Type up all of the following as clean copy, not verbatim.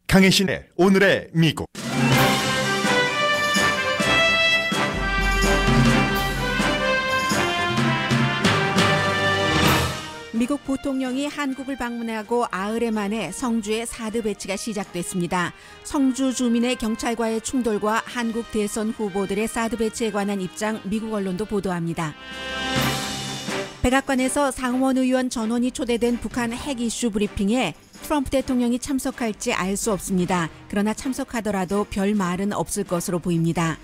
강혜신의 오늘의 미국. 미국 부통령이 한국을 방문하고 아흘에 만에 성주의 사드 배치가 시작됐습니다. 성주 주민의 경찰과의 충돌과 한국 대선 후보들의 사드 배치에 관한 입장 미국 언론도 보도합니다. 백악관에서 상원 의원 전원이 초대된 북한 핵 이슈 브리핑에 트럼프 대통령이 참석할지 알 수 없습니다. 그러나 참석하더라도 별 말은 없을 것으로 보입니다.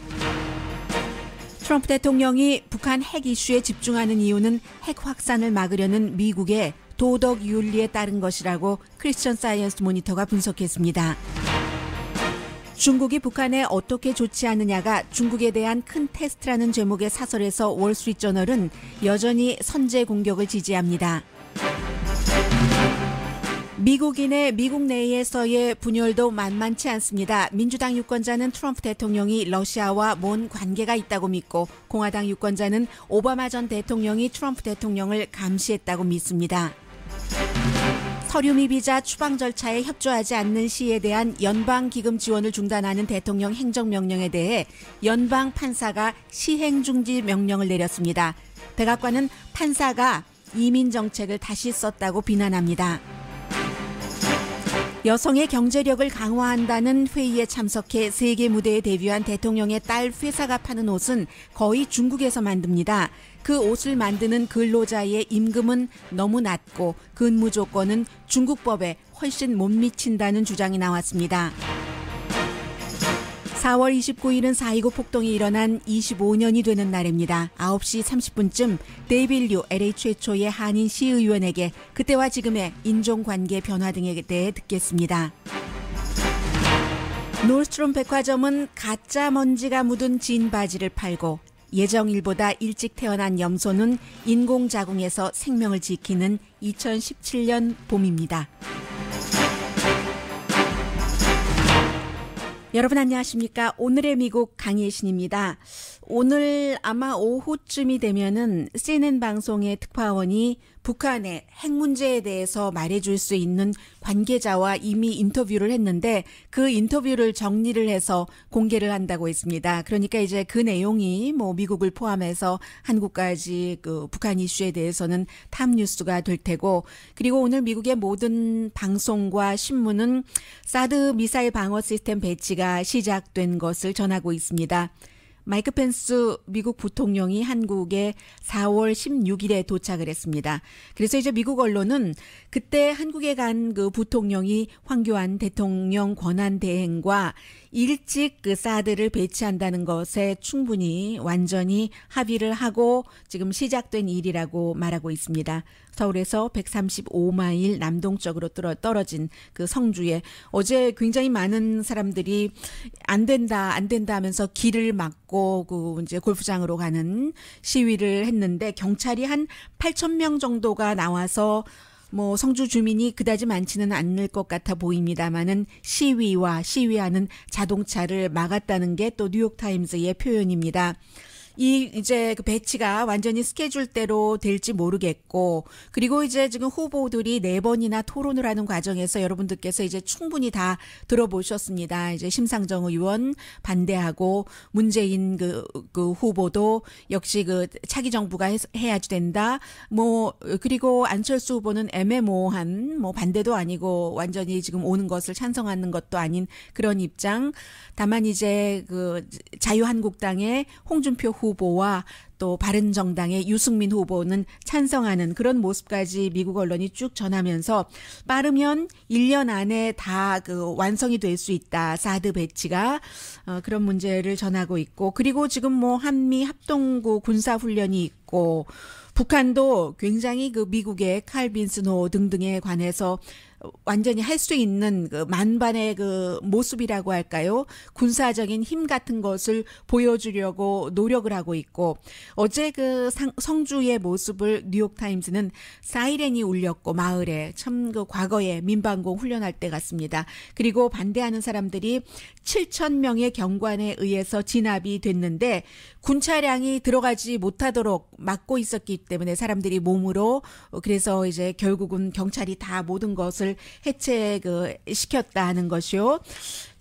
트럼프 대통령이 북한 핵 이슈에 집중하는 이유는 핵 확산을 막으려는 미국의 도덕 윤리에 따른 것이라고 크리스천 사이언스 모니터가 분석했습니다. 중국이 북한에 어떻게 조치하느냐가 중국에 대한 큰 테스트라는 제목의 사설에서 월스트리트저널은 여전히 선제 공격을 지지합니다. 미국인의 미국 내에서의 분열도 만만치 않습니다. 민주당 유권자는 트럼프 대통령이 러시아와 먼 관계가 있다고 믿고 공화당 유권자는 오바마 전 대통령이 트럼프 대통령을 감시했다고 믿습니다. 서류 미비자 추방 절차에 협조하지 않는 시에 대한 연방기금 지원을 중단하는 대통령 행정명령에 대해 연방 판사가 시행중지 명령을 내렸습니다. 백악관은 판사가 이민 정책을 다시 썼다고 비난합니다. 여성의 경제력을 강화한다는 회의에 참석해 세계 무대에 데뷔한 대통령의 딸 회사가 파는 옷은 거의 중국에서 만듭니다. 그 옷을 만드는 근로자의 임금은 너무 낮고 근무 조건은 중국법에 훨씬 못 미친다는 주장이 나왔습니다. 4월 29일은 4.29 폭동이 일어난 25년이 되는 날입니다. 9시 30분쯤 데이빌 류 LA 최초의 한인 시의원에게 그때와 지금의 인종관계 변화 등에 대해 듣겠습니다. 노스트롬 백화점은 가짜 먼지가 묻은 진 바지를 팔고 예정일보다 일찍 태어난 염소는 인공자궁에서 생명을 지키는 2017년 봄입니다. 여러분 안녕하십니까? 오늘의 미국 강예신입니다. 오늘 아마 오후쯤이 되면은 CNN 방송의 특파원이 북한의 핵 문제에 대해서 말해줄 수 있는 관계자와 이미 인터뷰를 했는데 그 인터뷰를 정리를 해서 공개를 한다고 했습니다. 그러니까 이제 그 내용이 미국을 포함해서 한국까지 그 북한 이슈에 대해서는 탑뉴스가 될 테고, 그리고 오늘 미국의 모든 방송과 신문은 사드 미사일 방어 시스템 배치가 시작된 것을 전하고 있습니다. 마이크 펜스 미국 부통령이 한국에 4월 16일에 도착을 했습니다. 그래서 이제 미국 언론은 그때 한국에 간 그 부통령이 황교안 대통령 권한 대행과 일찍 그 사드를 배치한다는 것에 충분히 완전히 합의를 하고 지금 시작된 일이라고 말하고 있습니다. 서울에서 135마일 남동쪽으로 떨어진 그 성주에 어제 굉장히 많은 사람들이 안 된다 하면서 길을 막고 그 이제 골프장으로 가는 시위를 했는데 경찰이 한 8,000명 정도가 나와서 성주 주민이 그다지 많지는 않을 것 같아 보입니다만은 시위하는 자동차를 막았다는 게 또 뉴욕타임즈의 표현입니다. 이제 그 배치가 완전히 스케줄대로 될지 모르겠고, 그리고 이제 지금 후보들이 4번이나 토론을 하는 과정에서 여러분들께서 이제 충분히 다 들어보셨습니다. 이제 심상정 의원 반대하고 문재인 그 후보도 역시 그 차기 정부가 해야지 된다. 그리고 안철수 후보는 애매모호한 반대도 아니고 완전히 지금 오는 것을 찬성하는 것도 아닌 그런 입장. 다만 이제 그 자유한국당의 홍준표 후보와 또 바른정당의 유승민 후보는 찬성하는 그런 모습까지 미국 언론이 쭉 전하면서 빠르면 1년 안에 다 그 완성이 될 수 있다. 사드 배치가 그런 문제를 전하고 있고, 그리고 지금 한미 합동구 군사훈련이 있고, 북한도 굉장히 그 미국의 칼 빈스노 등등에 관해서 완전히 할 수 있는 그 만반의 그 모습이라고 할까요? 군사적인 힘 같은 것을 보여주려고 노력을 하고 있고, 어제 그 성주의 모습을 뉴욕타임즈는 사이렌이 울렸고 마을에 참 그 과거에 민방공 훈련할 때 같습니다. 그리고 반대하는 사람들이 7,000명의 경관에 의해서 진압이 됐는데 군 차량이 들어가지 못하도록 막고 있었기 때문에 사람들이 몸으로, 그래서 이제 결국은 경찰이 다 모든 것을 군사력을 해체 시켰다 하는 것이요.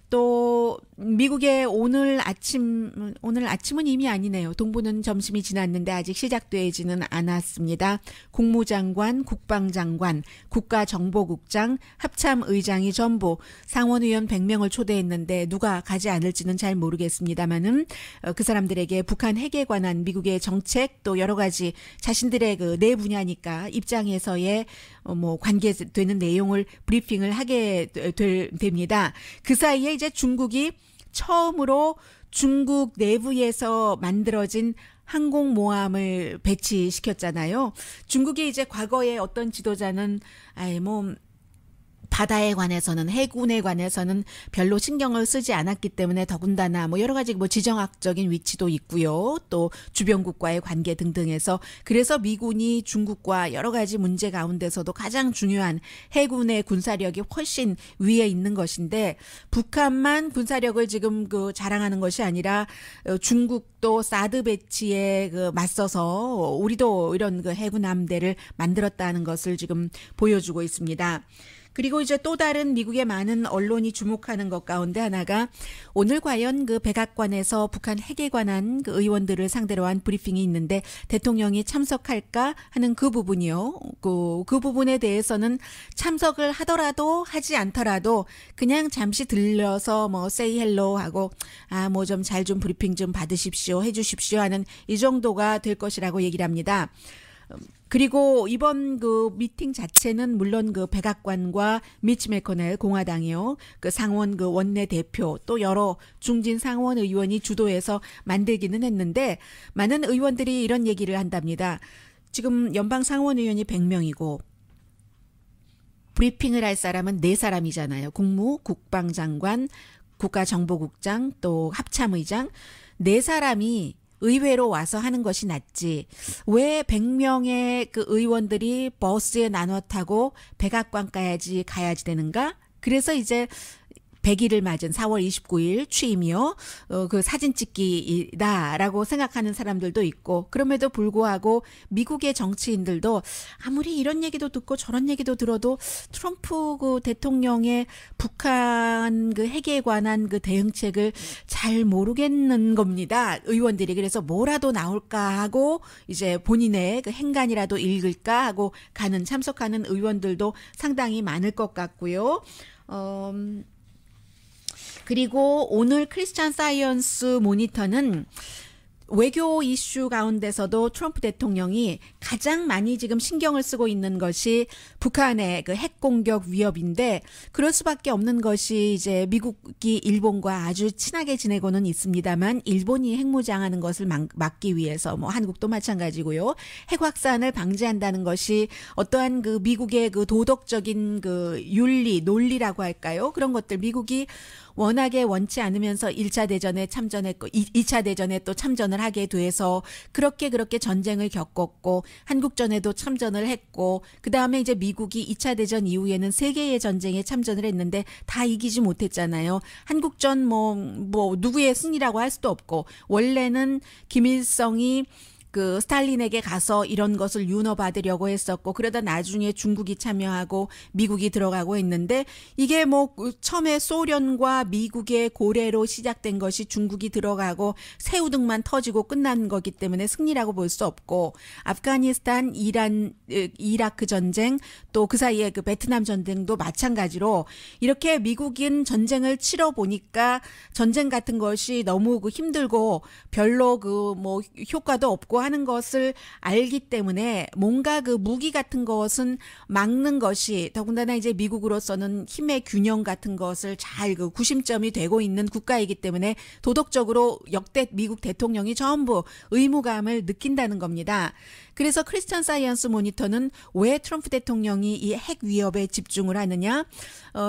또 미국의 오늘 아침은 이미 아니네요. 동부는 점심이 지났는데 아직 시작되지는 않았습니다. 국무장관, 국방장관, 국가정보국장, 합참의장이 전부 상원의원 100명을 초대했는데 누가 가지 않을지는 잘 모르겠습니다만은 그 사람들에게 북한 핵에 관한 미국의 정책 또 여러 가지 자신들의 내 분야니까 입장에서의 관계되는 내용을 브리핑을 하게 됩니다. 그 사이에 이제 중국이 처음으로 중국 내부에서 만들어진 항공모함을 배치시켰잖아요. 중국이 이제 과거에 어떤 지도자는 바다에 관해서는 해군에 관해서는 별로 신경을 쓰지 않았기 때문에 더군다나 여러 가지 지정학적인 위치도 있고요. 또 주변국과의 관계 등등해서 그래서 미군이 중국과 여러 가지 문제 가운데서도 가장 중요한 해군의 군사력이 훨씬 위에 있는 것인데 북한만 군사력을 지금 자랑하는 것이 아니라 중국도 사드 배치에 맞서서 우리도 이런 해군 함대를 만들었다는 것을 지금 보여주고 있습니다. 그리고 이제 또 다른 미국의 많은 언론이 주목하는 것 가운데 하나가 오늘 과연 백악관에서 북한 핵에 관한 의원들을 상대로 한 브리핑이 있는데 대통령이 참석할까 하는 그 부분이요. 그 부분에 대해서는 참석을 하더라도 하지 않더라도 그냥 잠시 들려서 say hello 하고 좀 잘 좀 브리핑 좀 받으십시오, 해주십시오 하는 이 정도가 될 것이라고 얘기를 합니다. 그리고 이번 미팅 자체는 물론 백악관과 미치 매코넬 공화당이요. 상원 원내 대표 또 여러 중진 상원 의원이 주도해서 만들기는 했는데 많은 의원들이 이런 얘기를 한답니다. 지금 연방 상원 의원이 100명이고 브리핑을 할 사람은 4사람이잖아요. 국무, 국방장관, 국가정보국장 또 합참의장 4사람이 의회로 와서 하는 것이 낫지. 왜 100명의 의원들이 버스에 나눠 타고 백악관까지 가야지 되는가? 그래서 이제 100일을 맞은 4월 29일 취임이요. 사진 찍기다라고 생각하는 사람들도 있고 그럼에도 불구하고 미국의 정치인들도 아무리 이런 얘기도 듣고 저런 얘기도 들어도 트럼프 대통령의 북한 핵에 관한 대응책을 잘 모르겠는 겁니다. 의원들이 그래서 뭐라도 나올까 하고 이제 본인의 행간이라도 읽을까 하고 참석하는 의원들도 상당히 많을 것 같고요. 그리고 오늘 크리스찬 사이언스 모니터는 외교 이슈 가운데서도 트럼프 대통령이 가장 많이 지금 신경을 쓰고 있는 것이 북한의 핵 공격 위협인데 그럴 수밖에 없는 것이 이제 미국이 일본과 아주 친하게 지내고는 있습니다만 일본이 핵무장하는 것을 막기 위해서 한국도 마찬가지고요. 핵 확산을 방지한다는 것이 어떠한 미국의 도덕적인 윤리, 논리라고 할까요? 그런 것들 미국이 워낙에 원치 않으면서 1차 대전에 참전했고 2차 대전에 또 참전을 하게 돼서 그렇게 전쟁을 겪었고 한국전에도 참전을 했고 그다음에 이제 미국이 2차 대전 이후에는 3개의 전쟁에 참전을 했는데 다 이기지 못했잖아요. 한국전 누구의 승리라고 할 수도 없고 원래는 김일성이 스탈린에게 가서 이런 것을 윤허받으려고 했었고 그러다 나중에 중국이 참여하고 미국이 들어가고 했는데 이게 처음에 소련과 미국의 고래로 시작된 것이 중국이 들어가고 새우등만 터지고 끝난 거기 때문에 승리라고 볼 수 없고 아프가니스탄, 이란, 이라크 전쟁 또 그 사이에 베트남 전쟁도 마찬가지로 이렇게 미국인 전쟁을 치러 보니까 전쟁 같은 것이 너무 힘들고 별로 효과도 없고 하는 것을 알기 때문에 뭔가 무기 같은 것은 막는 것이 더군다나 이제 미국으로서는 힘의 균형 같은 것을 잘 구심점이 되고 있는 국가이기 때문에 도덕적으로 역대 미국 대통령이 전부 의무감을 느낀다는 겁니다. 그래서 크리스찬 사이언스 모니터는 왜 트럼프 대통령이 이 핵 위협에 집중을 하느냐?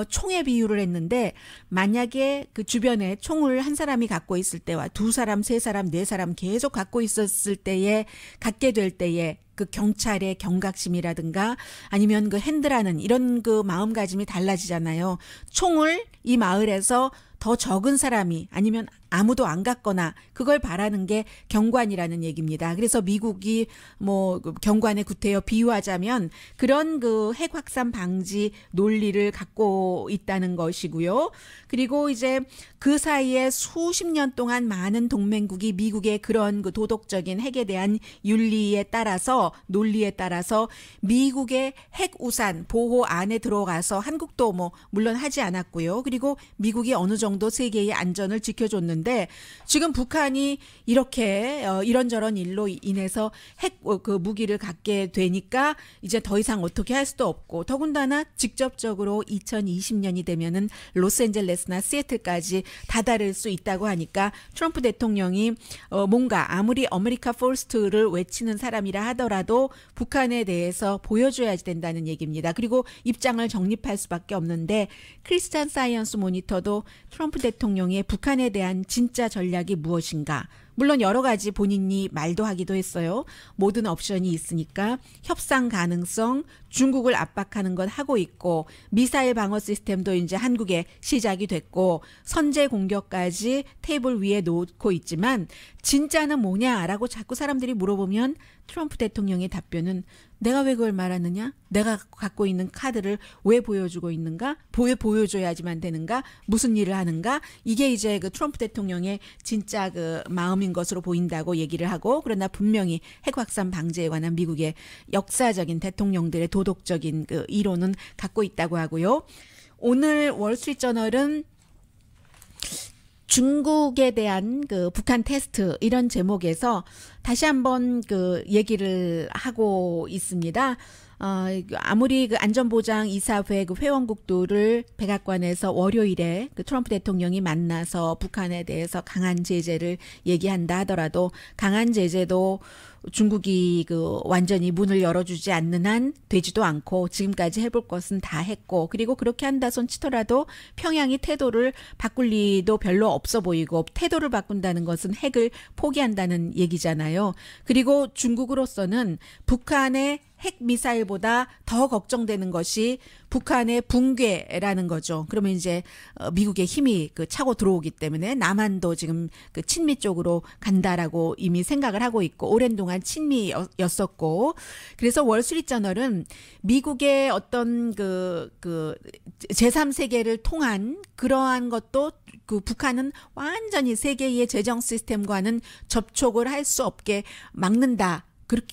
총에 비유를 했는데 만약에 주변에 총을 한 사람이 갖고 있을 때와 2사람, 3사람, 4사람 계속 갖고 있었을 때에 갖게 될 때에 경찰의 경각심이라든가 아니면 핸들하는 이런 마음가짐이 달라지잖아요. 총을 이 마을에서 더 적은 사람이 아니면 아무도 안 갔거나 그걸 바라는 게 경관이라는 얘기입니다. 그래서 미국이 뭐 경관에 구태여 비유하자면 그런 그 핵 확산 방지 논리를 갖고 있다는 것이고요. 그리고 이제 그 사이에 수십 년 동안 많은 동맹국이 미국의 그런 그 도덕적인 핵에 대한 윤리에 따라서 논리에 따라서 미국의 핵 우산 보호 안에 들어가서 한국도 뭐 물론 하지 않았고요. 그리고 미국이 어느 정도 세계의 안전을 지켜줬는데 지금 북한이 이렇게 이런저런 일로 인해서 핵 그 무기를 갖게 되니까 이제 더 이상 어떻게 할 수도 없고 더군다나 직접적으로 2020년이 되면은 로스앤젤레스나 시애틀까지 다다를 수 있다고 하니까 트럼프 대통령이 뭔가 아무리 아메리카 퍼스트를 외치는 사람이라 하더라도 북한에 대해서 보여줘야 된다는 얘기입니다. 그리고 입장을 정립할 수밖에 없는데 크리스찬 사이언스 모니터도 트럼프 대통령의 북한에 대한 진짜 전략이 무엇인가 물론 여러 가지 본인이 말도 하기도 했어요. 모든 옵션이 있으니까 협상 가능성, 중국을 압박하는 건 하고 있고 미사일 방어 시스템도 이제 한국에 시작이 됐고 선제 공격까지 테이블 위에 놓고 있지만 진짜는 뭐냐라고 자꾸 사람들이 물어보면 트럼프 대통령의 답변은 내가 왜 그걸 말하느냐? 내가 갖고 있는 카드를 왜 보여주고 있는가? 왜 보여줘야지만 되는가? 무슨 일을 하는가? 이게 이제 그 트럼프 대통령의 진짜 그 마음인 것으로 보인다고 얘기를 하고 그러나 분명히 핵 확산 방지에 관한 미국의 역사적인 대통령들의 도덕적인 그 이론은 갖고 있다고 하고요. 오늘 월스트리트저널은 중국에 대한 그 북한 테스트 이런 제목에서 다시 한번 그 얘기를 하고 있습니다. 아무리 그 안전보장 이사회 그 회원국들을 백악관에서 월요일에 그 트럼프 대통령이 만나서 북한에 대해서 강한 제재를 얘기한다 하더라도 강한 제재도 중국이 그 완전히 문을 열어주지 않는 한 되지도 않고 지금까지 해볼 것은 다 했고 그리고 그렇게 한다 손 치더라도 평양이 태도를 바꿀 리도 별로 없어 보이고 태도를 바꾼다는 것은 핵을 포기한다는 얘기잖아요. 그리고 중국으로서는 북한의 핵 미사일보다 더 걱정되는 것이 북한의 붕괴라는 거죠. 그러면 이제 미국의 힘이 그 차고 들어오기 때문에 남한도 지금 그 친미 쪽으로 간다라고 이미 생각을 하고 있고 오랜 동안 친미였었고 그래서 월스트리트저널은 미국의 어떤 그 제3세계를 통한 그러한 것도 그 북한은 완전히 세계의 재정 시스템과는 접촉을 할 수 없게 막는다.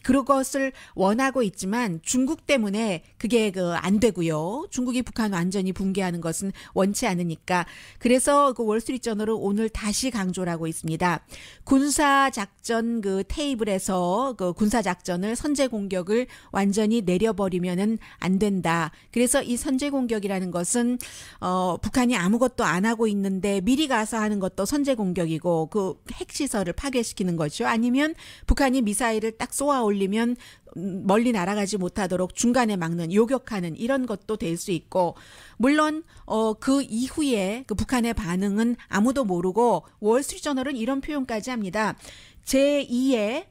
그것을 원하고 있지만 중국 때문에 그게 안 되고요. 중국이 북한 완전히 붕괴하는 것은 원치 않으니까. 그래서 그 월스트리트저널은 오늘 다시 강조를 하고 있습니다. 군사작전 그 테이블에서 그 군사작전을 선제 공격을 완전히 내려버리면은 안 된다. 그래서 이 선제 공격이라는 것은 북한이 아무것도 안 하고 있는데 미리 가서 하는 것도 선제 공격이고 그 핵시설을 파괴시키는 거죠. 아니면 북한이 미사일을 딱 쏘아 올리면 멀리 날아가지 못하도록 중간에 막는 요격하는 이런 것도 될 수 있고 물론 그 이후에 그 북한의 반응은 아무도 모르고 월스트리트저널은 이런 표현까지 합니다. 제2의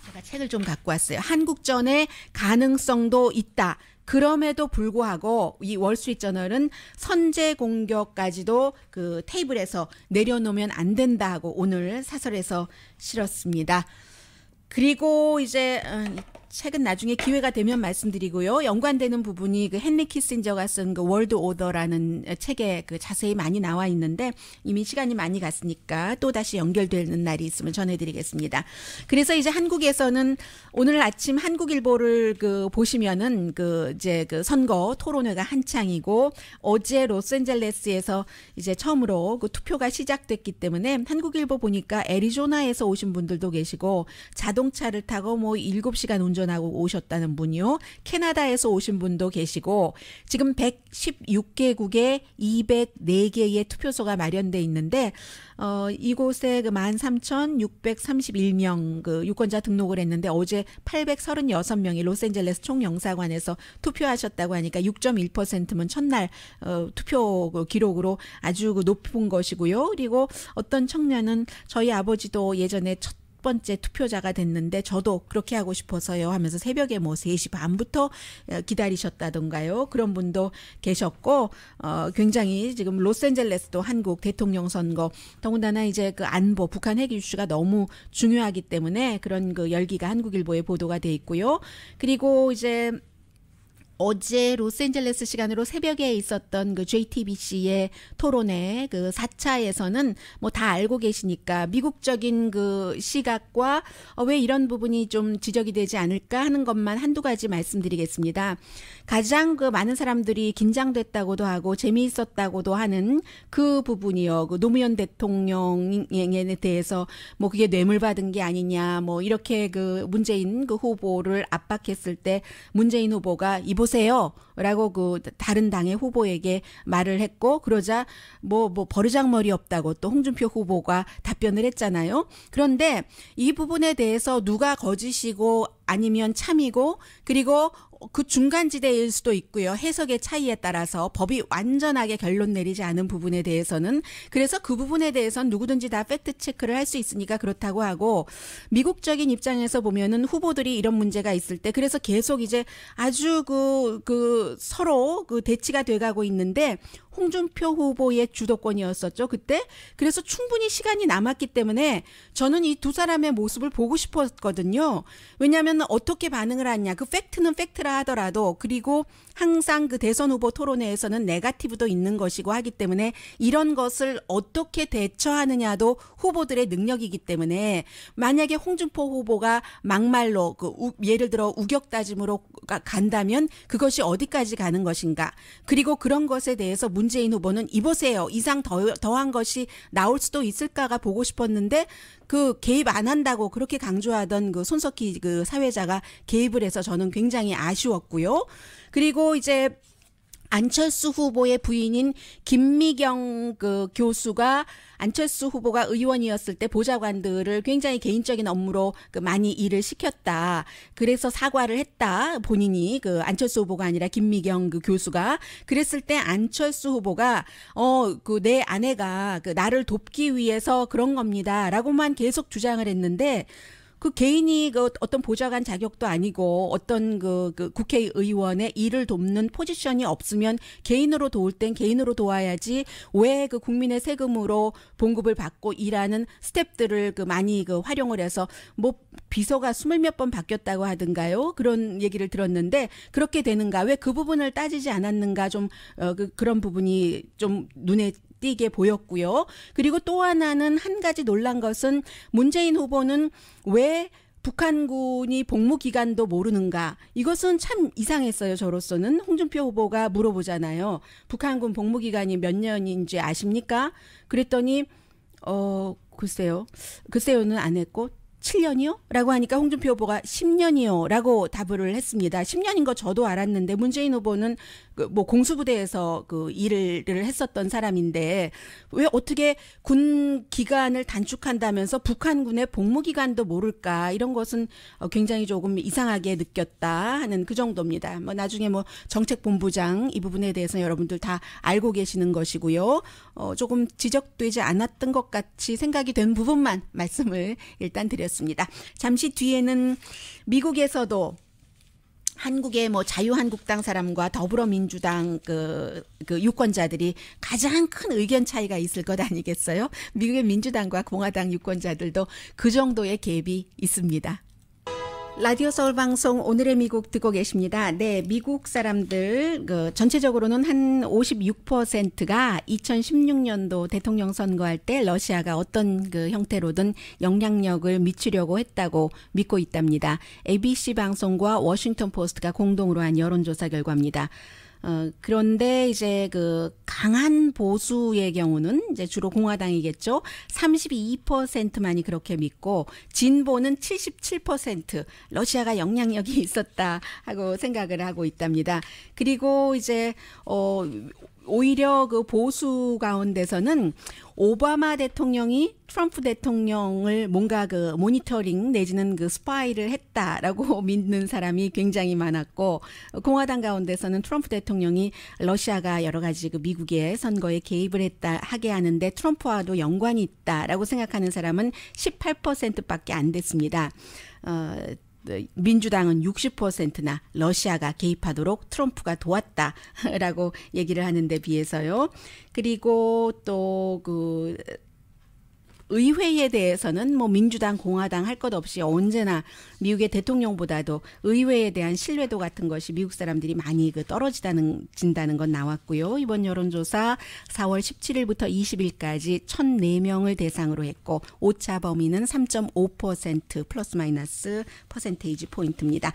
제가 책을 좀 갖고 왔어요. 한국전의 가능성도 있다. 그럼에도 불구하고 이 월스트리트저널은 선제 공격까지도 그 테이블에서 내려놓으면 안 된다고 오늘 사설에서 실었습니다. 그리고 이제 책은 나중에 기회가 되면 말씀드리고요. 연관되는 부분이 그 헨리 키신저가 쓴 그 월드 오더라는 책에 그 자세히 많이 나와 있는데 이미 시간이 많이 갔으니까 또 다시 연결되는 날이 있으면 전해드리겠습니다. 그래서 이제 한국에서는 오늘 아침 한국일보를 그 보시면은 그 이제 그 선거 토론회가 한창이고 어제 로스앤젤레스에서 이제 처음으로 그 투표가 시작됐기 때문에 한국일보 보니까 애리조나에서 오신 분들도 계시고 자동차를 타고 뭐 7시간 운전하고 오셨다는 분이요. 캐나다에서 오신 분도 계시고 지금 116개국에 204개의 투표소가 마련돼 있는데 이곳에 그 13,631명 그 유권자 등록을 했는데 어제 836명이 로스앤젤레스 총영사관에서 투표하셨다고 하니까 6.1%면 첫날 투표 그 기록으로 아주 그 높은 것이고요. 그리고 어떤 청년은 저희 아버지도 예전에 첫 번째 투표자가 됐는데 저도 그렇게 하고 싶어서요 하면서 새벽에 뭐 3시 반부터 기다리셨다던가요. 그런 분도 계셨고 굉장히 지금 로스앤젤레스도 한국 대통령 선거 더군다나 이제 그 안보 북한 핵 이슈가 너무 중요하기 때문에 그런 그 열기가 한국일보에 보도가 돼 있고요. 그리고 이제 어제 로스앤젤레스 시간으로 새벽에 있었던 그 JTBC의 토론회 그 4차에서는 뭐 다 알고 계시니까 미국적인 그 시각과 왜 이런 부분이 좀 지적이 되지 않을까 하는 것만 한두 가지 말씀드리겠습니다. 가장 그 많은 사람들이 긴장됐다고도 하고 재미있었다고도 하는 그 부분이요. 그 노무현 대통령에 대해서 뭐 그게 뇌물 받은 게 아니냐 뭐 이렇게 그 문재인 그 후보를 압박했을 때 문재인 후보가 보세요라고 그 다른 당의 후보에게 말을 했고 그러자 뭐 버르장머리 없다고 또 홍준표 후보가 답변을 했잖아요. 그런데 이 부분에 대해서 누가 거짓이고 아니면 참이고 그리고 그 중간지대일 수도 있고요. 해석의 차이에 따라서 법이 완전하게 결론 내리지 않은 부분에 대해서는 그래서 그 부분에 대해서는 누구든지 다 팩트 체크를 할 수 있으니까 그렇다고 하고 미국적인 입장에서 보면은 후보들이 이런 문제가 있을 때 그래서 계속 이제 아주 그 서로 그 대치가 돼가고 있는데 홍준표 후보의 주도권이었었죠. 그때. 그래서 충분히 시간이 남았기 때문에 저는 이 두 사람의 모습을 보고 싶었거든요. 왜냐하면 어떻게 반응을 하냐. 그 팩트는 팩트라 하더라도 그리고 항상 그 대선 후보 토론회에서는 네거티브도 있는 것이고 하기 때문에 이런 것을 어떻게 대처하느냐도 후보들의 능력이기 때문에 만약에 홍준표 후보가 막말로 예를 들어 우격다짐으로 간다면 그것이 어디까지 가는 것인가. 그리고 그런 것에 대해서 문재인 후보는 이보세요. 이상 더한 것이 나올 수도 있을까가 보고 싶었는데 그 개입 안 한다고 그렇게 강조하던 그 손석희 그 사회자가 개입을 해서 저는 굉장히 아쉬웠고요. 그리고 이제 안철수 후보의 부인인 김미경 그 교수가 안철수 후보가 의원이었을 때 보좌관들을 굉장히 개인적인 업무로 그 많이 일을 시켰다. 그래서 사과를 했다. 본인이 그 안철수 후보가 아니라 김미경 그 교수가 그랬을 때 안철수 후보가 그 내 아내가 그 나를 돕기 위해서 그런 겁니다라고만 계속 주장을 했는데 그 개인이 그 어떤 보좌관 자격도 아니고 어떤 그 국회의원의 일을 돕는 포지션이 없으면 개인으로 도울 땐 개인으로 도와야지 왜 그 국민의 세금으로 봉급을 받고 일하는 스태프들을 그 많이 그 활용을 해서 뭐 비서가 20몇 번 바뀌었다고 하던가요? 그런 얘기를 들었는데 그렇게 되는가? 왜 그 부분을 따지지 않았는가? 좀 그런 부분이 좀 눈에 띄게 보였고요. 그리고 또 하나는 한 가지 놀란 것은 문재인 후보는 왜 북한군이 복무 기간도 모르는가. 이것은 참 이상했어요. 저로서는. 홍준표 후보가 물어보잖아요. 북한군 복무 기간이 몇 년인지 아십니까? 그랬더니 글쎄요는 안 했고 7년이요? 라고 하니까 홍준표 후보가 10년이요? 라고 답을 했습니다. 10년인 거 저도 알았는데 문재인 후보는 뭐 공수부대에서 그 일을 했었던 사람인데 왜 어떻게 군 기간을 단축한다면서 북한군의 복무 기간도 모를까? 이런 것은 굉장히 조금 이상하게 느꼈다 하는 그 정도입니다. 뭐 나중에 뭐 정책본부장 이 부분에 대해서 여러분들 다 알고 계시는 것이고요. 조금 지적되지 않았던 것 같이 생각이 된 부분만 말씀을 일단 드렸습니다. 잠시 뒤에는 미국에서도 한국의 뭐 자유한국당 사람과 더불어민주당 그 유권자들이 가장 큰 의견 차이가 있을 것 아니겠어요? 미국의 민주당과 공화당 유권자들도 그 정도의 갭이 있습니다. 라디오 서울 방송 오늘의 미국 듣고 계십니다. 네, 미국 사람들 전체적으로는 한 56%가 2016년도 대통령 선거할 때 러시아가 어떤 그 형태로든 영향력을 미치려고 했다고 믿고 있답니다. ABC 방송과 워싱턴 포스트가 공동으로 한 여론조사 결과입니다. 그런데 이제 그 강한 보수의 경우는 이제 주로 공화당이겠죠. 32%만이 그렇게 믿고 진보는 77% 러시아가 영향력이 있었다 하고 생각을 하고 있답니다. 그리고 이제 오히려 그 보수 가운데서는 오바마 대통령이 트럼프 대통령을 뭔가 그 모니터링 내지는 그 스파이를 했다라고 믿는 사람이 굉장히 많았고, 공화당 가운데서는 트럼프 대통령이 러시아가 여러 가지 그 미국의 선거에 개입을 했다 하게 하는데 트럼프와도 연관이 있다라고 생각하는 사람은 18%밖에 안 됐습니다. 민주당은 60%나 러시아가 개입하도록 트럼프가 도왔다라고 얘기를 하는 데 비해서요. 그리고 또 그 의회에 대해서는 뭐 민주당, 공화당 할 것 없이 언제나 미국의 대통령보다도 의회에 대한 신뢰도 같은 것이 미국 사람들이 많이 그 떨어진다는 건 나왔고요. 이번 여론조사 4월 17일부터 20일까지 1,004명을 대상으로 했고 오차 범위는 3.5% 플러스 마이너스 퍼센테이지 포인트입니다.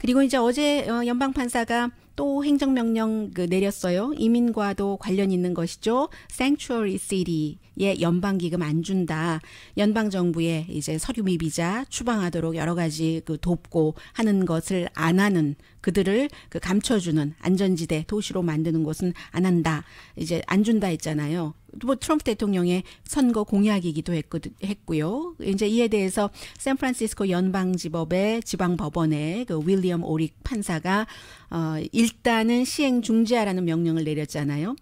그리고 이제 어제 연방 판사가 또 행정명령 내렸어요. 이민과도 관련 있는 것이죠. Sanctuary City에 연방기금 안 준다. 연방정부에 이제 서류 미비자 추방하도록 여러 가지 돕고 하는 것을 안 하는 그들을 감춰주는 안전지대 도시로 만드는 것은 안 한다. 이제 안 준다 했잖아요. 뭐 트럼프 대통령의 선거 공약이기도 했고요. 이제 이에 대해서 샌프란시스코 연방지법의 지방법원의 윌리엄 오릭 판사가 일단은 시행 중지하라는 명령을 내렸잖아요.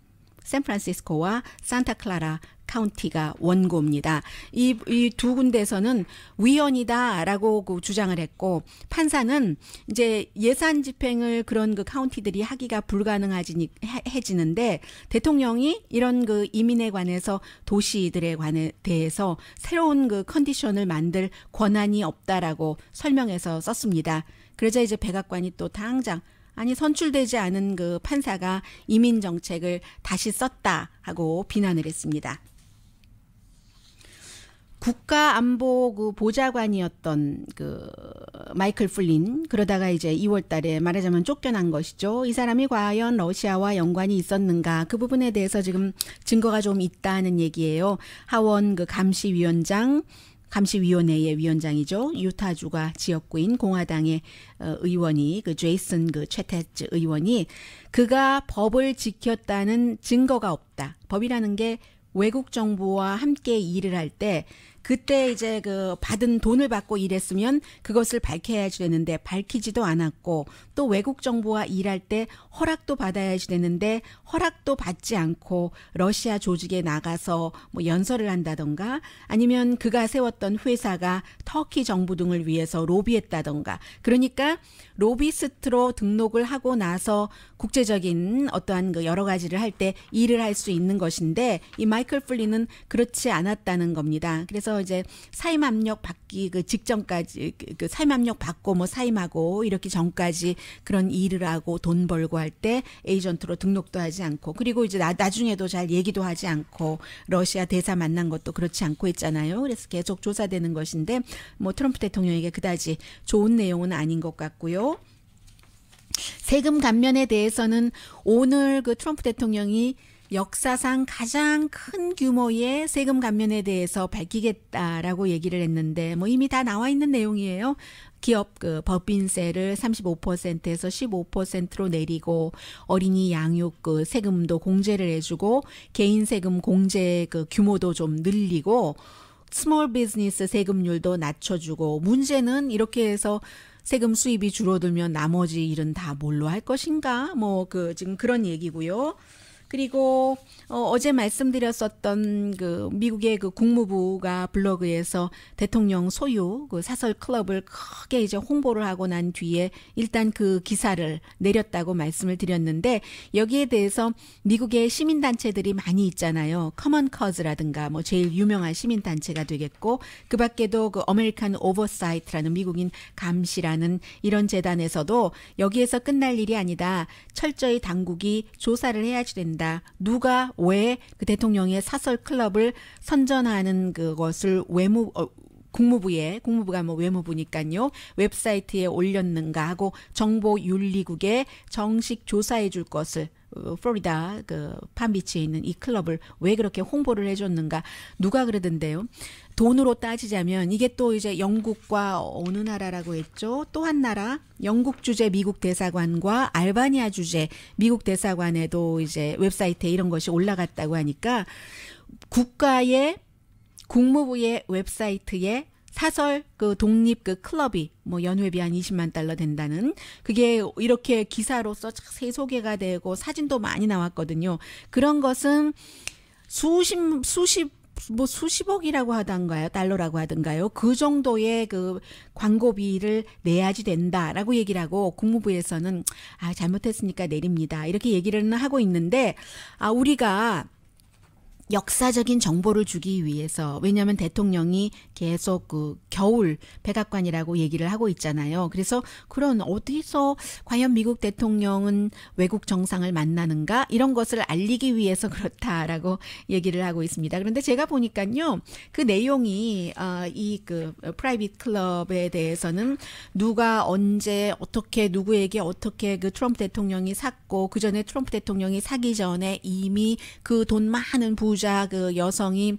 샌프란시스코와 산타클라라 카운티가 원고입니다. 이 두 군데에서는 위헌이다라고 주장을 했고 판사는 이제 예산 집행을 그런 카운티들이 하기가 불가능해지는데 대통령이 이런 이민에 관해서 도시들에 대해서 새로운 컨디션을 만들 권한이 없다라고 설명해서 썼습니다. 그러자 이제 백악관이 또 당장 선출되지 않은 판사가 이민 정책을 다시 썼다 하고 비난을 했습니다. 국가안보 보좌관이었던 마이클 플린, 그러다가 이제 2월 달에 말하자면 쫓겨난 것이죠. 이 사람이 과연 러시아와 연관이 있었는가? 그 부분에 대해서 지금 증거가 좀 있다는 얘기예요. 하원 감시위원회의 위원장이죠. 유타주가 지역구인 공화당의 의원이 제이슨 최테츠 의원이 그가 법을 지켰다는 증거가 없다. 법이라는 게 외국 정부와 함께 일을 할 때 그때 이제 받은 돈을 받고 일했으면 그것을 밝혀야지 되는데 밝히지도 않았고 또 외국 정부와 일할 때 허락도 받아야지 되는데 허락도 받지 않고 러시아 조직에 나가서 뭐 연설을 한다던가 아니면 그가 세웠던 회사가 터키 정부 등을 위해서 로비했다던가 그러니까 로비스트로 등록을 하고 나서 국제적인 어떠한 여러 가지를 할 때 일을 할 수 있는 것인데 이 마이클 플린은 그렇지 않았다는 겁니다. 그래서 이제 사임 압력 받기 직전까지 사임 압력 받고 뭐 사임하고 이렇게 전까지 그런 일을 하고 돈 벌고 할 때 에이전트로 등록도 하지 않고 그리고 이제 나중에도 잘 얘기도 하지 않고 러시아 대사 만난 것도 그렇지 않고 했잖아요. 그래서 계속 조사되는 것인데 뭐 트럼프 대통령에게 그다지 좋은 내용은 아닌 것 같고요. 세금 감면에 대해서는 오늘 트럼프 대통령이 역사상 가장 큰 규모의 세금 감면에 대해서 밝히겠다라고 얘기를 했는데 뭐 이미 다 나와 있는 내용이에요. 기업 법인세를 35%에서 15%로 내리고 어린이 양육 세금도 공제를 해주고 개인 세금 공제 규모도 좀 늘리고 스몰 비즈니스 세금률도 낮춰주고 문제는 이렇게 해서 세금 수입이 줄어들면 나머지 일은 다 뭘로 할 것인가? 뭐 지금 그런 얘기고요. 그리고 어제 말씀드렸었던 미국의 국무부가 블로그에서 대통령 소유 사설 클럽을 크게 이제 홍보를 하고 난 뒤에 일단 기사를 내렸다고 말씀을 드렸는데 여기에 대해서 미국의 시민단체들이 많이 있잖아요. 커먼 커즈라든가 뭐 제일 유명한 시민단체가 되겠고 그 밖에도 아메리칸 오버사이트라는 미국인 감시라는 이런 재단에서도 여기에서 끝날 일이 아니다. 철저히 당국이 조사를 해야지 된다. 누가 왜 대통령의 사설 클럽을 선전하는 그것을 국무부가 뭐 외무부니까요. 웹사이트에 올렸는가 하고 정보윤리국에 정식 조사해 줄 것을 플로리다 팜비치에 있는 이 클럽을 왜 그렇게 홍보를 해줬는가 누가 그러던데요. 돈으로 따지자면 이게 또 이제 영국과 어느 나라라고 했죠. 또 한 나라 영국 주재 미국 대사관과 알바니아 주재 미국 대사관에도 이제 웹사이트에 이런 것이 올라갔다고 하니까 국무부의 웹사이트에 사설 그 독립 그 클럽이 뭐 연회비 한 20만 달러 된다는 그게 이렇게 기사로서 자세히 소개가 되고 사진도 많이 나왔거든요. 그런 것은 수십억이라고 하던가요? 달러라고 하던가요? 그 정도의 그 광고비를 내야지 된다라고 얘기를 하고 국무부에서는 잘못했으니까 내립니다. 이렇게 얘기를 하고 있는데 우리가 역사적인 정보를 주기 위해서 왜냐하면 대통령이 계속 그 겨울 백악관이라고 얘기를 하고 있잖아요. 그래서 그런 어디서 과연 미국 대통령은 외국 정상을 만나는가 이런 것을 알리기 위해서 그렇다라고 얘기를 하고 있습니다. 그런데 제가 보니까요. 그 내용이 이 그 프라이빗 클럽에 대해서는 누가 언제 어떻게 누구에게 어떻게 그 트럼프 대통령이 샀고 그 전에 트럼프 대통령이 사기 전에 이미 그 돈 많은 부자 그 여성이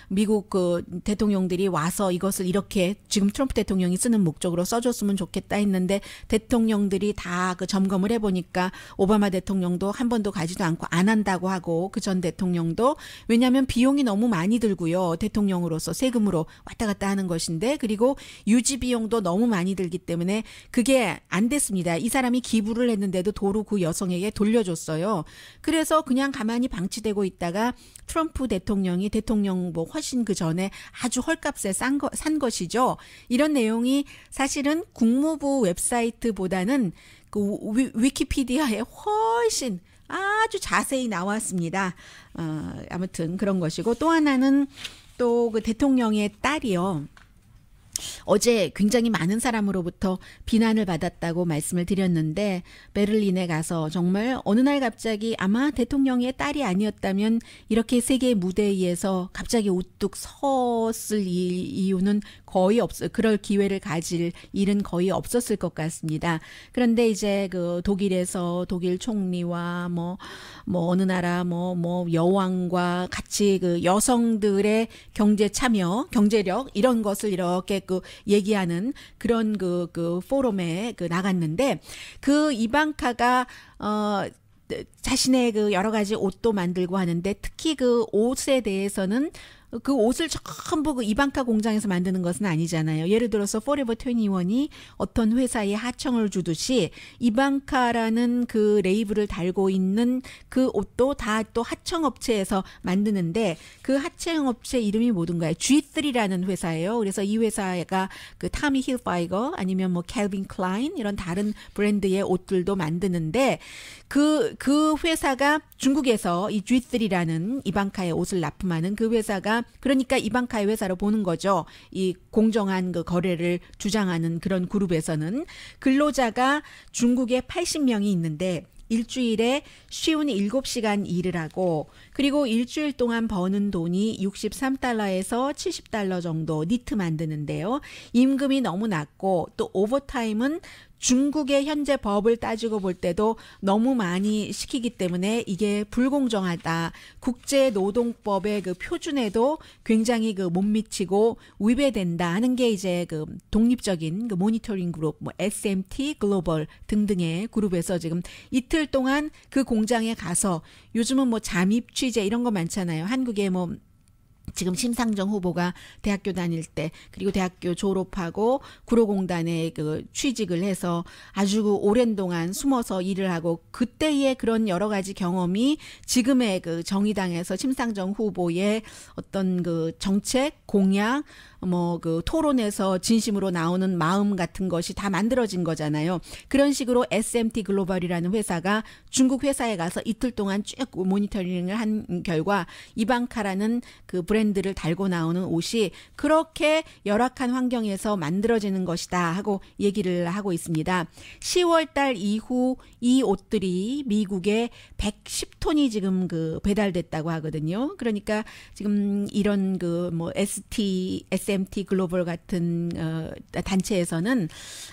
미국 그 대통령들이 와서 이것을 이렇게 지금 트럼프 대통령이 쓰는 목적으로 써줬으면 좋겠다 했는데 대통령들이 다 그 점검을 해보니까 오바마 대통령도 한 번도 가지도 않고 안 한다고 하고 그 전 대통령도 왜냐하면 비용이 너무 많이 들고요. 대통령으로서 세금으로 왔다 갔다 하는 것인데 그리고 유지 비용도 너무 많이 들기 때문에 그게 안 됐습니다. 이 사람이 기부를 했는데도 도로 그 여성에게 돌려줬어요. 그래서 그냥 가만히 방치되고 있다가 트럼프 대통령이 대통령 뭐 훨씬 그 전에 아주 헐값에 산 것이죠. 이런 내용이 사실은 국무부 웹사이트보다는 그 위키피디아에 훨씬 아주 자세히 나왔습니다. 아무튼 그런 것이고 또 하나는 또 그 대통령의 딸이요. 어제 굉장히 많은 사람으로부터 비난을 받았다고 말씀을 드렸는데 베를린에 가서 정말 어느 날 갑자기 아마 대통령의 딸이 아니었다면 이렇게 세계 무대에서 갑자기 우뚝 섰을 이유는 거의 그럴 기회를 가질 일은 거의 없었을 것 같습니다. 그런데 이제 그 독일에서 독일 총리와 뭐 어느 나라 뭐 여왕과 같이 그 여성들의 경제 참여, 경제력 이런 것을 이렇게 그 얘기하는 그런 그 포럼에 나갔는데 그 이방카가 자신의 그 여러 가지 옷도 만들고 하는데 특히 그 옷에 대해서는 그 옷을 전부 그 이방카 공장에서 만드는 것은 아니잖아요. 예를 들어서 포레버 21이 어떤 회사에 하청을 주듯이 이방카라는 그 레이블을 달고 있는 그 옷도 다 또 하청업체에서 만드는데 그 하청업체 이름이 뭐든가요? G3라는 회사예요. 그래서 이 회사가 그 타미 힐파이거 아니면 뭐 캘빈 클라인 이런 다른 브랜드의 옷들도 만드는데 그 회사가 중국에서 이 G3라는 이방카의 옷을 납품하는 그 회사가 그러니까 이방카의 회사로 보는 거죠. 이 공정한 그 거래를 주장하는 그런 그룹에서는 근로자가 중국에 80명이 있는데 일주일에 쉬운 7시간 일을 하고 그리고 일주일 동안 버는 돈이 63달러에서 70달러 정도 니트 만드는데요. 임금이 너무 낮고 또 오버타임은 중국의 현재 법을 따지고 볼 때도 너무 많이 시키기 때문에 이게 불공정하다. 국제노동법의 그 표준에도 굉장히 그 못 미치고 위배된다 하는 게 이제 그 독립적인 그 모니터링 그룹, 뭐 SMT 글로벌 등등의 그룹에서 지금 이틀 동안 그 공장에 가서 요즘은 뭐 잠입 취재 이런 거 많잖아요. 한국에 뭐 지금 심상정 후보가 대학교 다닐 때 그리고 대학교 졸업하고 구로공단에 그 취직을 해서 아주 오랜 동안 숨어서 일을 하고 그때의 그런 여러 가지 경험이 지금의 그 정의당에서 심상정 후보의 어떤 그 정책 공약 뭐 그 토론에서 진심으로 나오는 마음 같은 것이 다 만들어진 거잖아요. 그런 식으로 SMT 글로벌이라는 회사가 중국 회사에 가서 이틀 동안 쭉 모니터링을 한 결과 이방카라는 그 브랜드를 달고 나오는 옷이 그렇게 열악한 환경에서 만들어지는 것이다 하고 얘기를 하고 있습니다. 10월 달 이후 이 옷들이 미국에 110톤이 지금 그 배달됐다고 하거든요. 그러니까 지금 이런 그 뭐 SMT 글로벌 같은 단체에서는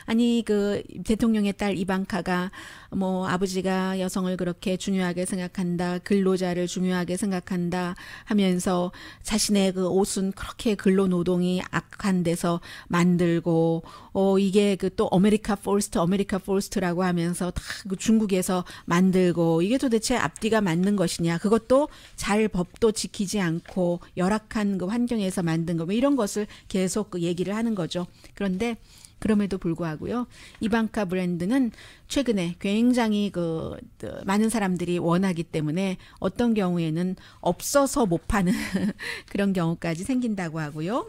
아니 그 대통령의 딸 이방카가 뭐 아버지가 여성을 그렇게 중요하게 생각한다, 근로자를 중요하게 생각한다 하면서 자신의 그 옷은 그렇게 근로노동이 악한 데서 만들고, 이게 그 또 아메리카 포스트라고 하면서 다 그 중국에서 만들고, 이게 도대체 앞뒤가 맞는 것이냐. 그것도 잘 법도 지키지 않고 열악한 그 환경에서 만든 거, 뭐 이런 것을 계속 그 얘기를 하는 거죠. 그런데 그럼에도 불구하고요, 이방카 브랜드는 최근에 굉장히 그 많은 사람들이 원하기 때문에 어떤 경우에는 없어서 못 파는 그런 경우까지 생긴다고 하고요.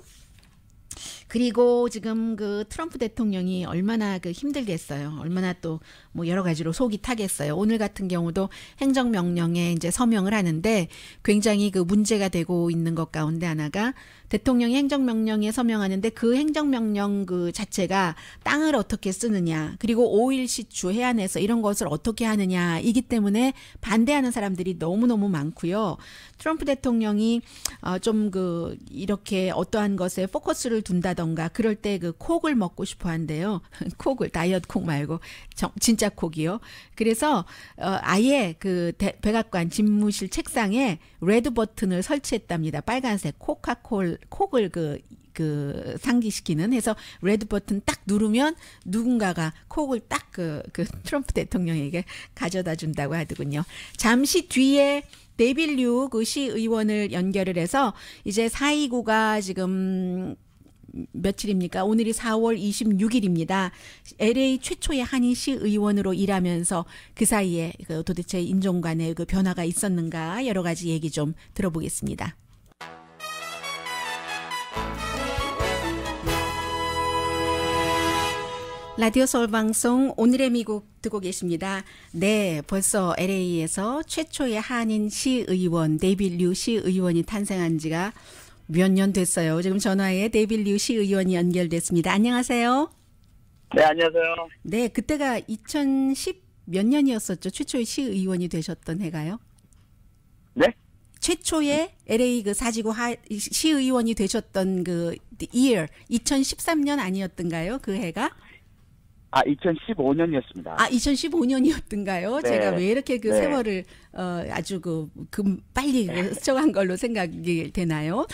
그리고 지금 그 트럼프 대통령이 얼마나 그 힘들겠어요. 얼마나 또 뭐 여러 가지로 속이 타겠어요. 오늘 같은 경우도 행정명령에 이제 서명을 하는데 굉장히 그 문제가 되고 있는 것 가운데 하나가 대통령이 행정명령에 서명하는데 그 행정명령 그 자체가 땅을 어떻게 쓰느냐, 그리고 5일시추 해안에서 이런 것을 어떻게 하느냐이기 때문에 반대하는 사람들이 너무너무 많고요. 트럼프 대통령이 좀 그 이렇게 어떠한 것에 포커스를 둔다던가 그럴 때 그 콕을 먹고 싶어 한대요. 콕을, 다이어트 콕 말고 진짜 콕이요. 그래서 아예 그 백악관 집무실 책상에 레드 버튼을 설치했답니다. 빨간색 콕을 그 상기시키는, 해서 레드 버튼 딱 누르면 누군가가 콕을 딱 그 트럼프 대통령에게 가져다 준다고 하더군요. 잠시 뒤에 데빌 류 그 시의원을 연결을 해서 이제 429가 지금 며칠입니까? 오늘이 4월 26일입니다. LA 최초의 한인 시의원으로 일하면서 그 사이에 그 도대체 인종 간의 그 변화가 있었는가 여러 가지 얘기 좀 들어보겠습니다. 라디오 서울 방송 오늘의 미국 듣고 계십니다. 네, 벌써 LA에서 최초의 한인 시의원 데이빌 류 시의원이 탄생한 지가 몇 년 됐어요. 지금 전화에 데이빌 류 시의원이 연결됐습니다. 안녕하세요. 네, 안녕하세요. 네, 그때가 2010 몇 년이었었죠? 최초의 시의원이 되셨던 해가요? 네? 최초의 LA 그 사지구 시의원이 되셨던 그 year 2013년 아니었던가요? 그 해가? 2015년이었습니다. 2015년이었던가요? 네. 제가 왜 이렇게 그 네. 세월을 아주 빨리 스쳐간 걸로 생각이 되나요?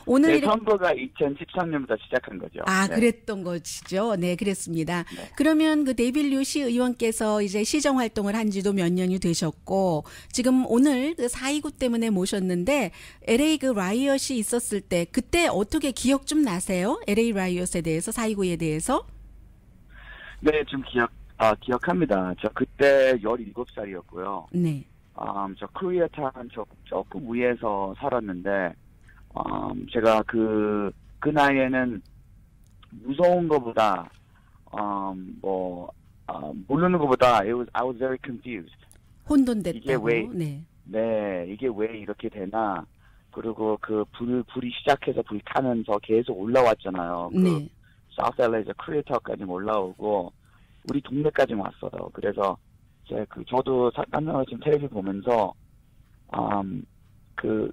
오늘 네, 선거가 2013년부터 시작한 거죠. 네. 그랬던 것이죠. 네, 그랬습니다. 네. 그러면 그 데이빌 류 시의원께서 이제 시정 활동을 한 지도 몇 년이 되셨고, 지금 오늘 그 429 때문에 모셨는데, LA 그 라이엇이 있었을 때, 그때 어떻게 기억 좀 나세요? LA 라이엇에 대해서, 429에 대해서? 네, 좀 기억합니다. 저 그때 17살이었고요. 네. 저 코리아타운 조금 위에서 살았는데, 제가 그 나이에는 무서운 것보다, 모르는 것보다 I was very confused. 혼돈됐다고. 이게 왜, 네. 이게 왜 이렇게 되나. 그리고 그 불이 시작해서 불이 타면서 계속 올라왔잖아요. 네. 사우스 LA에서 크리에이터까지 올라오고 우리 동네까지 왔어요. 그래서 저도 깜짝 지금 텔레비 보면서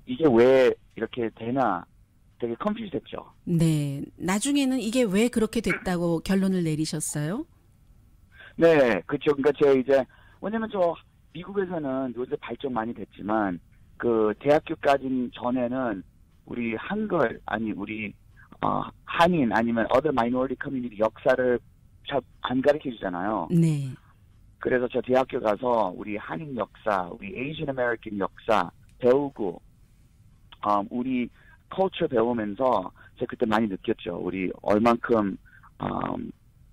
이게 왜 이렇게 되나 되게 컨퓨즈했죠. 네. 나중에는 이게 왜 그렇게 됐다고 결론을 내리셨어요? 네, 그렇죠. 그러니까 제가 왜냐면 미국에서는 요새 발전 많이 됐지만 그 대학교까지 전에는 우리 한글 우리 한인 아니면 other minority community 역사를 잘 안 가르쳐 주잖아요. 네. 그래서 저 대학교 가서 우리 한인 역사, 우리 Asian American 역사 배우고 우리 culture 배우면서 제가 그때 많이 느꼈죠. 우리 얼만큼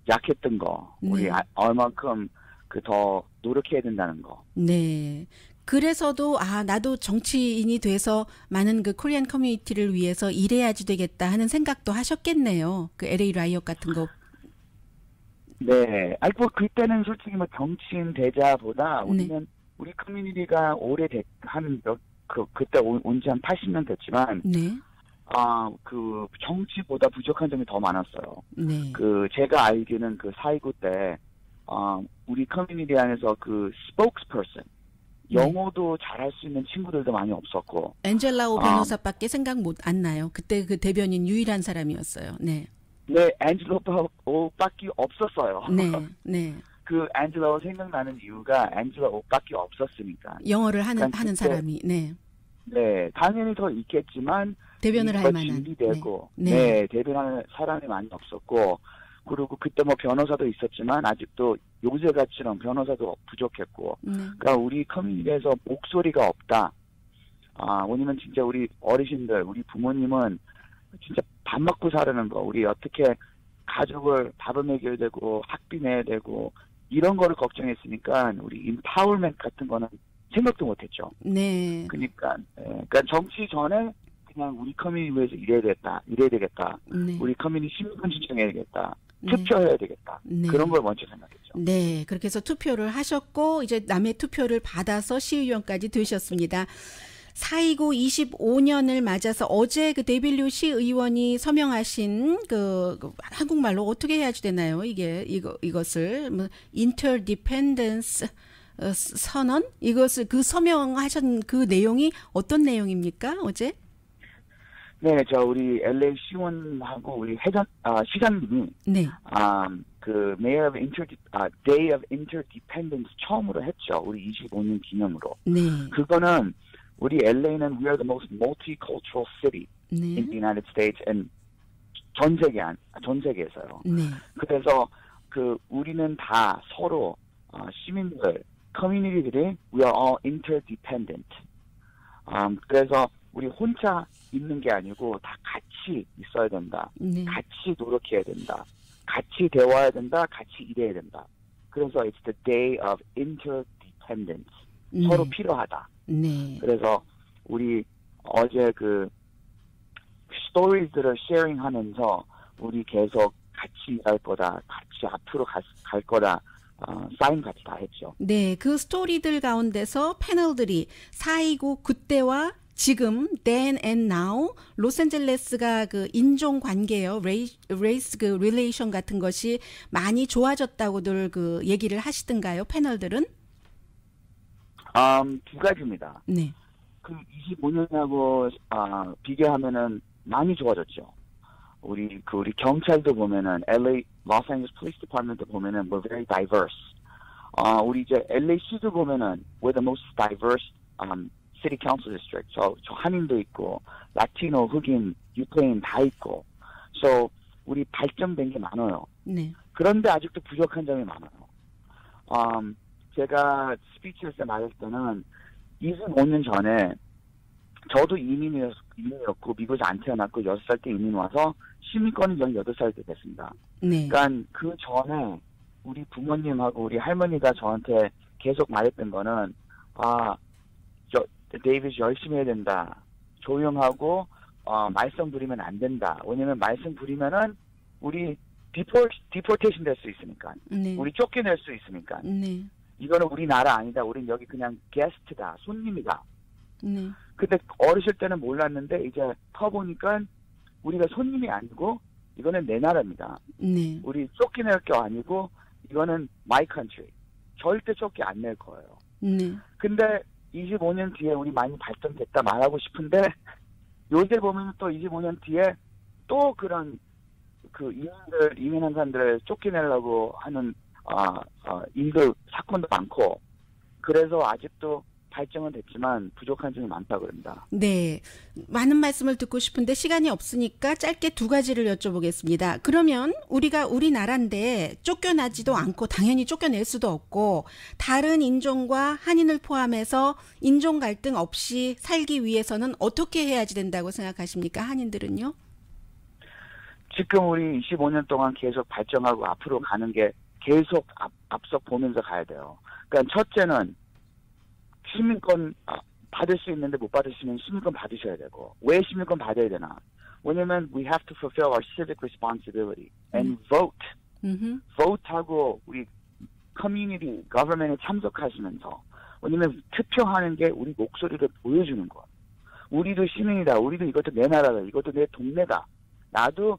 약했던 거, 네. 우리 얼만큼 더 노력해야 된다는 거. 네. 그래서도 나도 정치인이 돼서 많은 그 코리안 커뮤니티를 위해서 일해야지 되겠다 하는 생각도 하셨겠네요. 그 LA 라이엇 같은 거. 네. 그때는 솔직히 정치인 되자보다 우리는 우리 커뮤니티가 그때 온 지 한 80년 됐지만 네. 그 정치보다 부족한 점이 더 많았어요. 네. 제가 알기는 429 때 우리 커뮤니티 안에서 spokesperson 영어도 잘할 수 있는 친구들도 많이 없었고. 엔젤라오 변호사밖에 생각 안 나요. 그때 그 대변인 유일한 사람이었어요. 네. 네, 엔젤라오밖에 없었어요. 네, 네. 엔젤라오 생각나는 이유가 엔젤라오밖에 없었으니까. 영어를 하는 그때, 사람이. 네. 네, 당연히 더 있겠지만 대변을 할 만한. 준비되고, 네. 대변할 사람이 많이 없었고, 그리고 그때 뭐 변호사도 있었지만 아직도 요새같이는 변호사도 부족했고, 그러니까 우리 커뮤니티에서 목소리가 없다. 왜냐면 진짜 우리 어르신들, 우리 부모님은 진짜 밥 먹고 사는 거, 우리 어떻게 가족을 밥을 먹여야 되고 학비 내야 되고 이런 거를 걱정했으니까 우리 인파워먼트 같은 거는 생각도 못했죠. 네. 그러니까 정치 전에 그냥 우리 커뮤니티 위해서 일해야 되겠다. 네. 우리 커뮤니티 신분 신청해야 되겠다. 투표해야 되겠다. 네. 그런 걸 먼저 생각했죠. 네, 그렇게 해서 투표를 하셨고 이제 남의 투표를 받아서 시의원까지 되셨습니다. 4.29 25년을 맞아서 어제 그 데빌류 시의원이 서명하신 그 한국말로 어떻게 해야지 되나요? 이것을 뭐 인터디펜던스 선언 이것을 그 서명하신 그 내용이 어떤 내용입니까? 어제? 네, 우리 LA 시원하고 우리 시장님이 네. 그 Mayor of Day of Interdependence 처음으로 했죠. 우리 25년 기념으로. 네. 그거는 우리 LA는 we are the most multicultural city 네. in the United States and 전 세계에서요. 네. 그래서 우리는 다 서로 시민들, 커뮤니티들이 we are all interdependent. 그래서 우리 혼자 있는 게 아니고 다 같이 있어야 된다. 네. 같이 노력해야 된다. 같이 대화해야 된다. 같이 일해야 된다. 그래서 it's the day of interdependence. 네. 서로 필요하다. 네. 그래서 우리 어제 그 스토리들을 쉐어링하면서 우리 계속 같이 일할 거다. 같이 앞으로 갈 거다. 사인 같이 다 했죠. 네, 그 스토리들 가운데서 패널들이 4.29 그때와 지금 then and now 로스앤젤레스가 그 인종 관계요, 레이스 그 릴레이션 같은 것이 많이 좋아졌다고들 그 얘기를 하시던가요, 패널들은? 두 가지입니다. 네. 그 25년하고 비교하면은 많이 좋아졌죠. 우리 경찰도 보면은 LA Los Angeles Police Department도 보면은 we're very diverse. 우리 이제 LA시도 보면은 we're the most diverse city council district. 저 한인도 있고 라티노, 흑인, 유태인 다 있고. So 우리 발전된 게 많아요. 네. 그런데 아직도 부족한 점이 많아요. 제가 스피치할 때 말할 때는 25년 전에 저도 이민이었고 미국에서 안 태어났고 6살 때 이민 와서 시민권은 18살 때 됐습니다. 네. 그러니까 그 전에 우리 부모님하고 우리 할머니가 저한테 계속 말했던 거는 데이비드 열심히 해야 된다. 조용하고 말썽 부리면 안 된다. 왜냐면 말썽 부리면은 우리 디포테이션 될 수 있으니까. 네. 우리 쫓겨낼 수 있으니까. 네. 이거는 우리 나라 아니다. 우린 여기 그냥 게스트다. 손님이다. 네. 근데 어렸을 때는 몰랐는데 이제 커보니까 우리가 손님이 아니고 이거는 내 나라입니다. 네. 우리 쫓겨낼 게 아니고 이거는 my country. 절대 쫓겨 안 낼 거예요. 네. 근데 25년 뒤에 우리 많이 발전됐다 말하고 싶은데 요새 보면 또 25년 뒤에 또 그런 그 이민한 사람들을 쫓겨내려고 하는 일들 사건도 많고 그래서 아직도 발전은 됐지만 부족한 점이 많다고 그럽니다. 네. 많은 말씀을 듣고 싶은데 시간이 없으니까 짧게 두 가지를 여쭤보겠습니다. 그러면 우리가 우리나라인데 쫓겨나지도 않고 당연히 쫓겨낼 수도 없고 다른 인종과 한인을 포함해서 인종 갈등 없이 살기 위해서는 어떻게 해야지 된다고 생각하십니까? 한인들은요? 지금 우리 25년 동안 계속 발전하고 앞으로 가는 게 계속 앞서 보면서 가야 돼요. 그러니까 첫째는 시민권 받을 수 있는데 못 받으시면 시민권 받으셔야 되고 왜 시민권 받아야 되나? 왜냐면 we have to fulfill our civic responsibility and vote. vote하고 우리 커뮤니티, government에 참석하시면서 왜냐면 투표하는 게 우리 목소리를 보여주는 거야. 우리도 시민이다. 우리도 이것도 내 나라다. 이것도 내 동네다. 나도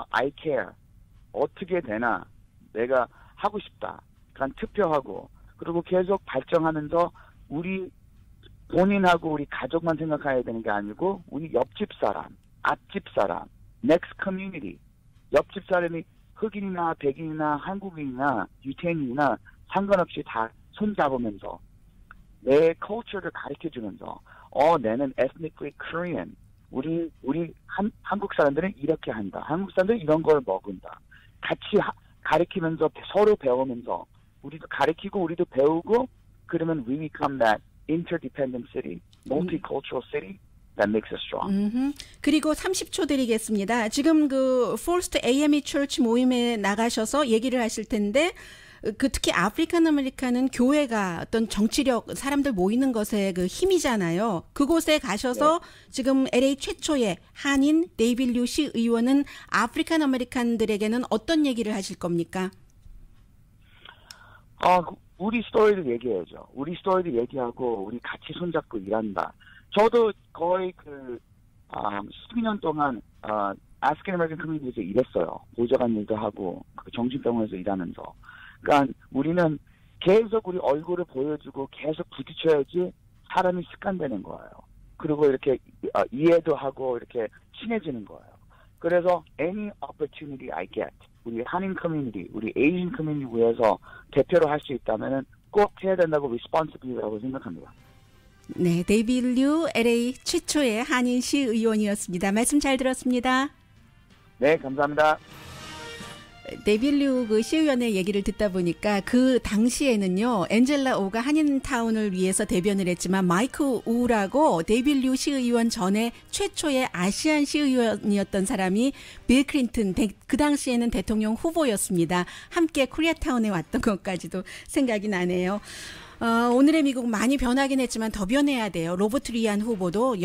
I care. 어떻게 되나? 내가 하고 싶다. 그러니까 투표하고 그리고 계속 발전하면서 우리 본인하고 우리 가족만 생각해야 되는 게 아니고 우리 옆집 사람, 앞집 사람, next community. 옆집 사람이 흑인이나 백인이나 한국인이나 유태인이나 상관없이 다 손잡으면서 내 culture를 가르쳐주면서 나는 ethnically Korean. 우리 한국 사람들은 이렇게 한다. 한국 사람들은 이런 걸 먹는다. 같이 가르치면서 서로 배우면서 우리도 가르치고 우리도 배우고 그러면 we become that interdependent city, multicultural city that makes us strong. 그리고 30초 드리겠습니다. 지금 그 First AME Church 모임에 나가셔서 얘기를 하실 텐데 그 특히 아프리칸 아메리칸은 교회가 어떤 정치력 사람들 모이는 것에 그 힘이잖아요. 그곳에 가셔서 지금 LA 최초의 한인 데이빗 류 시의원은 아프리칸 아메리칸들에게는 어떤 얘기를 하실 겁니까? 우리 스토리를 얘기해야죠. 우리 스토리를 얘기하고 우리 같이 손잡고 일한다. 저도 거의 12년 동안 아프리칸 아메리칸 커뮤니티에서 일했어요. 보좌관 일도 하고 정신병원에서 일하면서. 그러니까 우리는 계속 우리 얼굴을 보여주고 계속 부딪혀야지 사람이 습관되는 거예요. 그리고 이렇게 이해도 하고 이렇게 친해지는 거예요. 그래서 any opportunity I get, 우리 한인 커뮤니티, 우리 에이ዥን 커뮤니티 위해서 대표로 할 수 있다면 꼭 해야 된다고 responsibility라고 생각합니다. 네, 데이빗 류 LA 최초의 한인 시의원이었습니다. 말씀 잘 들었습니다. 네, 감사합니다. 데이빗 류 그 시의원의 얘기를 듣다 보니까 그 당시에는요 엔젤라 오가 한인타운을 위해서 대변을 했지만 마이크 우라고 데이빗 류 시의원 전에 최초의 아시안 시의원이었던 사람이 빌 클린턴 그 당시에는 대통령 후보였습니다. 함께 코리아타운에 왔던 것까지도 생각이 나네요. 오늘의 미국 많이 변하긴 했지만 더 변해야 돼요. 로버트 리안 후보도